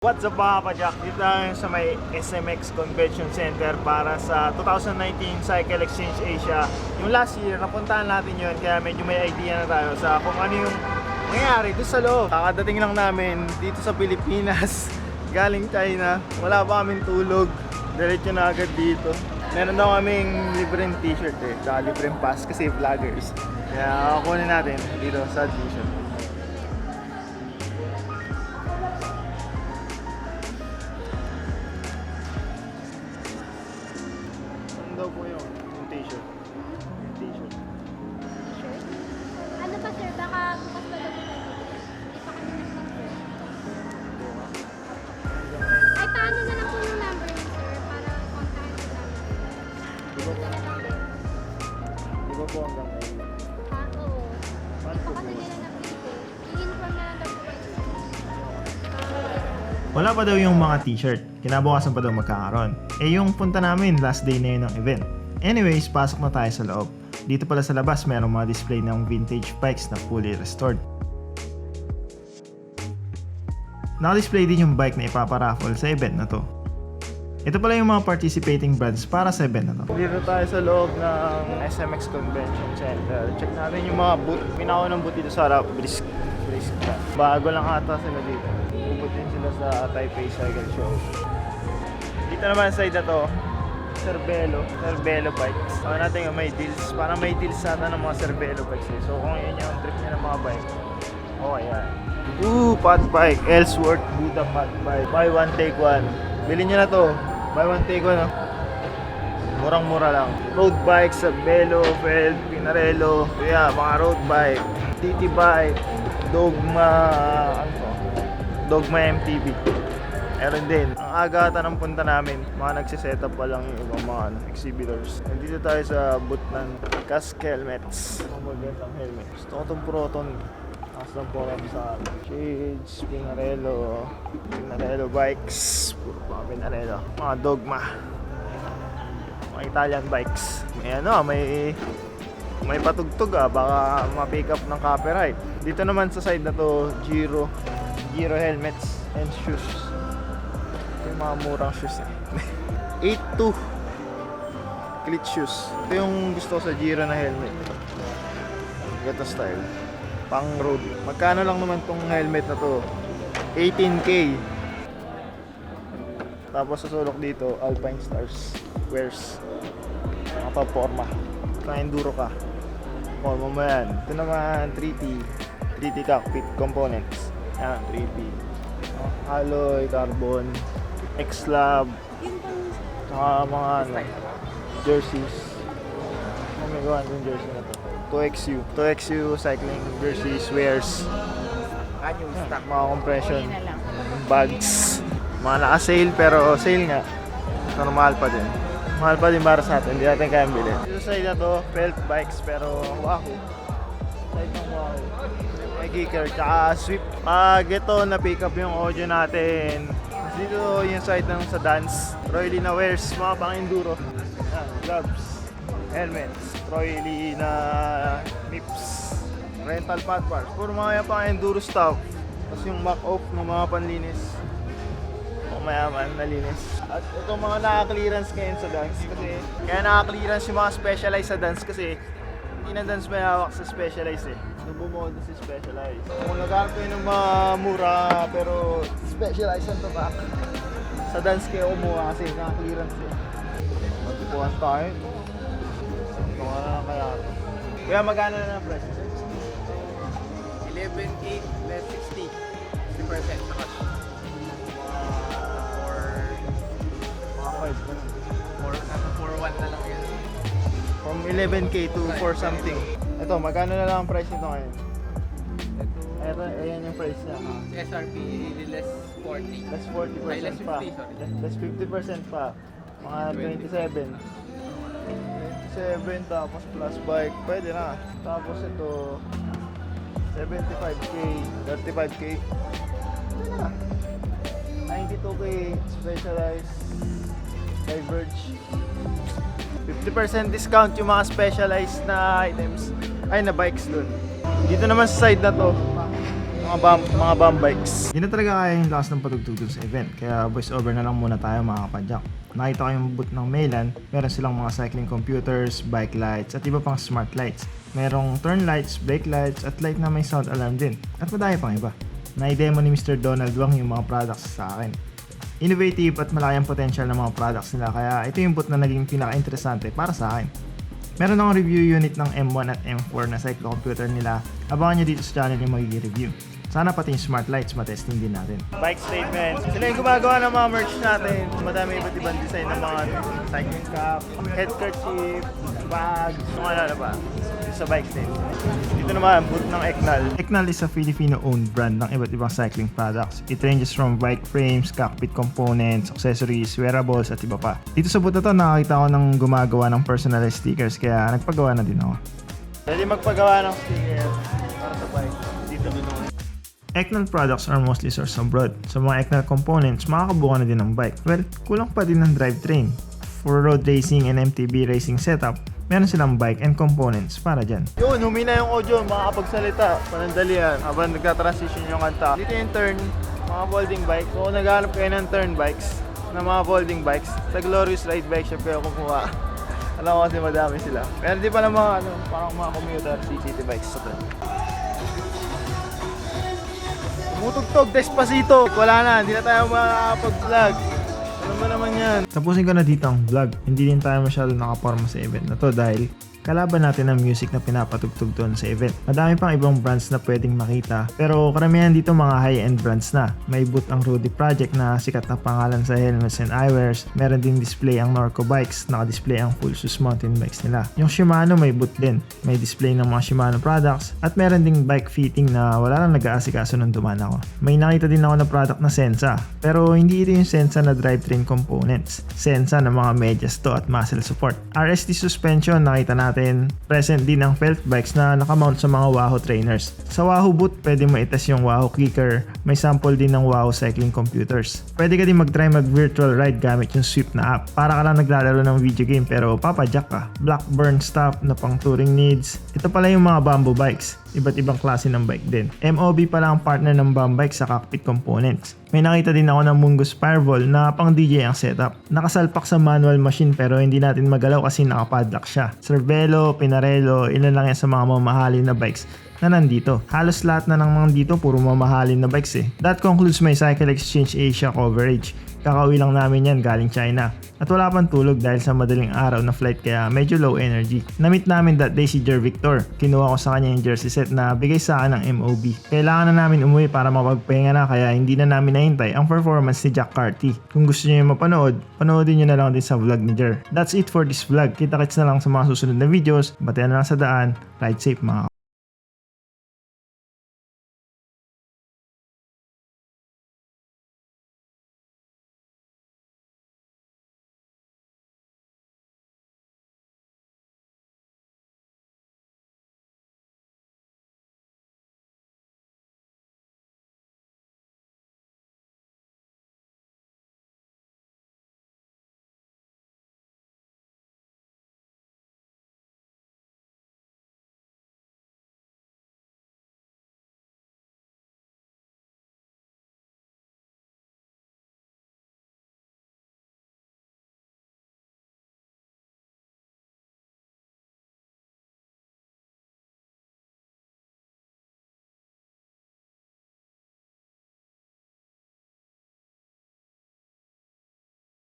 What's up mga kapadyak? Dito tayo sa may SMX Convention Center para sa 2019 Cycle Exchange Asia. Yung last year, napuntahan natin yun, kaya medyo may idea na tayo sa kung ano yung nangyayari doon sa loob. Kakadating lang namin dito sa Pilipinas, galing China, wala pa kaming tulog, diretso na agad dito. Meron daw kaming libreng t-shirt saka libreng pass kasi vloggers. Kaya kukunin natin dito sa t-shirt. Daw po yung t-shirt. Yung t-shirt. Sure. Ano pa sir? Baka bukas pa daw tayo. Hindi pa kami nag-confirm. Ay, paano na lang po yung number niyo sir? Para kontakin ko lang. Di ba po? Di ba po hanggang ngayon? Ha? Oo. Paano Hindi po pa kasi po? nila na-brief eh. I-inform na lang daw po kayo. Wala pa daw yung mga t-shirt, kinabukasan pa daw magkakaroon. Yung punta namin, last day na yun ng event. Anyways, pasok na tayo sa loob. Dito pala sa labas, mayroong mga display ng vintage bikes na fully restored. Naka-display din yung bike na ipaparaffle sa event na to. Ito pala yung mga participating brands para sa event na to. Dito tayo sa loob ng SMX Convention Center. Check natin yung mga booth. Pinakaw ng booth dito sa harap. Brisk ka. Bago lang ata sila dito. Bubot din sila sa Taipei Cycle Show. Dito naman sa side na to, Cervelo bikes. Sabi natin yung may deals. Parang may deals ata ng mga Cervelo bikes eh. So kung yun yung trip niya ng mga bike, okay yan. Pad bike. Ellsworth Buddha Pad bike. Buy one take one. Bilhin nyo na to. Buy one take one. Murang-mura lang. Road bikes, Cervelo, Feld, Pinarello. Kaya mga road bike. TT bike. Dogma. Ano to? Dogma MTB. Meron din. Ang aga ata ng punta namin, mga nagsiset up pa lang yung ibang mga exhibitors. Nandito tayo sa booth ng Kask Helmets. Mga magandang helmet. Gusto ko itong Proton. Nakasang po kami sa Shades, Pinarello bikes. Puro pa Pinarello. Mga Dogma. Mga Italian bikes. May patugtog baka ma-pick up ng copyright. Dito naman sa side na to, Giro helmets and shoes. Yung mga murang shoes 8.2 cleat shoes. Ito yung gusto ko sa Giro na helmet. Gato style pang road. Magkano lang naman tong helmet na to? 18K. Tapos sa sulok dito, Alpine Stars wears. Mga pa-forma. Kung enduro ka, forma mo yan. Ito naman 3T cockpit components. Yan, 3T. Alloy, carbon, X-Lab, saka mga jerseys. May gawa yung jersey na to. 2XU cycling jerseys, wears. Mga compression bags. Mga naka-sale pero sale nga. Normal pa din. Mahal pa din para sa atin, hindi natin kayang bilhin. Dito sa side na to, felt bikes pero Wahoo. Side ng Wahoo. May kicker, tsaka sweep. Ito na-pick up yung audio natin. Dito yung side ng sa dance. Roy Lee na wears, mga pang-enduro. Gloves, helmets, Roy Lee na nips, rental pad bars. Puro mga yung pang-enduro stuff. Tapos yung back off ng mga panlinis. Mayaman, nalinis. At ito mga naka-clearance ngayon sa dance kasi kaya naka-clearance yung mga specialized sa dance kasi hindi na dance may hawak sa specialized eh. Bumumodo si specialized. Kung nagharap kayo ng mga mura pero specialized ang tatak, sa dance kayo kumuha kasi naka-clearance eh. Matupuan tayo. Ito nga na lang kaya ito. Kaya magkano na ng price? 11.8 less 60. 60% sa cash. Or 4.1 na lang yan. From 11K to 4 something. Ito, magkano na lang ang price nito ngayon? Ito, ayan yung price niya. SRP less 40. Less 40% Ay, less 50, pa. sorry. Less 50% pa. Mga 27. 27 tapos plus bike. Pwede na. Tapos ito 75K, 35K. Ito na. 92K specialized Diverge. 50% discount yung mga specialized na items. Ay, na bikes dun. Dito naman sa side na to, mga mga bomb bikes. Hindi na talaga kaya yung lakas ng patugtog dun sa event, kaya voice over na lang muna tayo mga kapadyak. Nakita ko yung booth ng Maylan, meron silang mga cycling computers, bike lights, at iba pang smart lights. Merong turn lights, brake lights, at light na may sound alarm din. At madami pang iba. Na-demo ni Mr. Donald Wang yung mga products sa akin. Innovative at malaki ang potential ng mga products nila, kaya ito yung booth na naging pinaka-interesante para sa akin. Meron akong review unit ng M1 at M4 na cyclocomputer nila. Abangan nyo dito sa channel yung magiging review. Sana pati yung smart lights matesting din natin. Bike statements. Sila yung gumagawa ng mga merch natin. Madami iba't ibang design ng mga cycling cap, head kerchief, bags, mga ano pa. Dito sa bike statements. Dito naman, booth ng Eknal. Eknal is a Filipino-owned brand ng iba't ibang cycling products. It ranges from bike frames, cockpit components, accessories, wearables, at iba pa. Dito sa booth na to, nakakita ko ng gumagawa ng personalized stickers, kaya nagpagawa na din ako. Pwede magpagawa ng sticker para sa bike. Dito din. Eknal products are mostly sourced abroad. Sa mga Eknal components, makakabuka na din ng bike. Well, kulang pa din ng drivetrain. For road racing and MTB racing setup, meron silang bike and components para dyan. Yun, humina yung audio, makakapagsalita, panandalian, habang nagka-transition yung kanta. Dito yung turn, mga folding bike. So kung naghahanap kayo ng turn bikes, na mga folding bikes, sa Glorious Ride Bike Shop kayo kumuha. Alam ko kasi madami sila. Pero di pa lang mga, parang mga commuter, city bikes sa turn. Tumutugtog, Despacito! Wala na, hindi na tayo makakapag-vlog. Ano ba naman yan? Tapusin ko na dito ang vlog. Hindi din tayo masyado nakaporma sa event na to dahil kalaban natin ang music na pinapatugtog doon sa event. Madami pang ibang brands na pwedeng makita, pero karamihan dito mga high-end brands na. May booth ang Rudy Project na sikat na pangalan sa helmets and eyewears. Meron ding display ang Norco Bikes, naka-display ang full SUS mountain bikes nila. Yung Shimano may booth din. May display ng mga Shimano products at meron ding bike fitting na wala lang nag-aasikaso nung dumaan ako. May nakita din ako na product na Sensa, pero hindi ito yung Sensa na drivetrain components. Sensa na mga medyas to at muscle support. RST suspension nakita natin. Present din ang felt bikes na nakamount sa mga Wahoo trainers. Sa Wahoo booth, pwede mo itas yung Wahoo kicker. May sample din ng Wahoo cycling computers. Pwede ka din mag-try mag-virtual ride gamit yung Swift na app. Para ka lang naglalaro ng video game pero papadyak ka. Blackburn stuff na pang touring needs. Ito pala yung mga Bamboo bikes. Iba't ibang klase ng bike din. MOB pala ang partner ng Bamboo bike sa cockpit components. May nakita din ako ng Mungus Firewall na pang DJ ang setup. Nakasalpak sa manual machine pero hindi natin magalaw kasi nakapadlock siya. Cervelo, Pinarello, ilan lang yan sa mga mamahalin na bikes na nandito. Halos lahat na ng mga dito puro mamahalin na bikes eh. That concludes my Cycle Exchange Asia coverage. Kakauwi lang namin yan galing China. At wala pang tulog dahil sa madaling araw na flight kaya medyo low energy. Na-meet namin that day si Jer Victor. Kinuha ko sa kanya yung jersey set na bigay sa akin ng MOB. Kailangan na namin umuwi para mapagpahinga na kaya hindi na namin nahintay ang performance ni Jack Carty. Kung gusto niyo yung mapanood, panoodin niyo na lang din sa vlog ni Jer. That's it for this vlog. Kita-kits na lang sa mga susunod na videos. Batayan na lang sa daan. Ride safe mga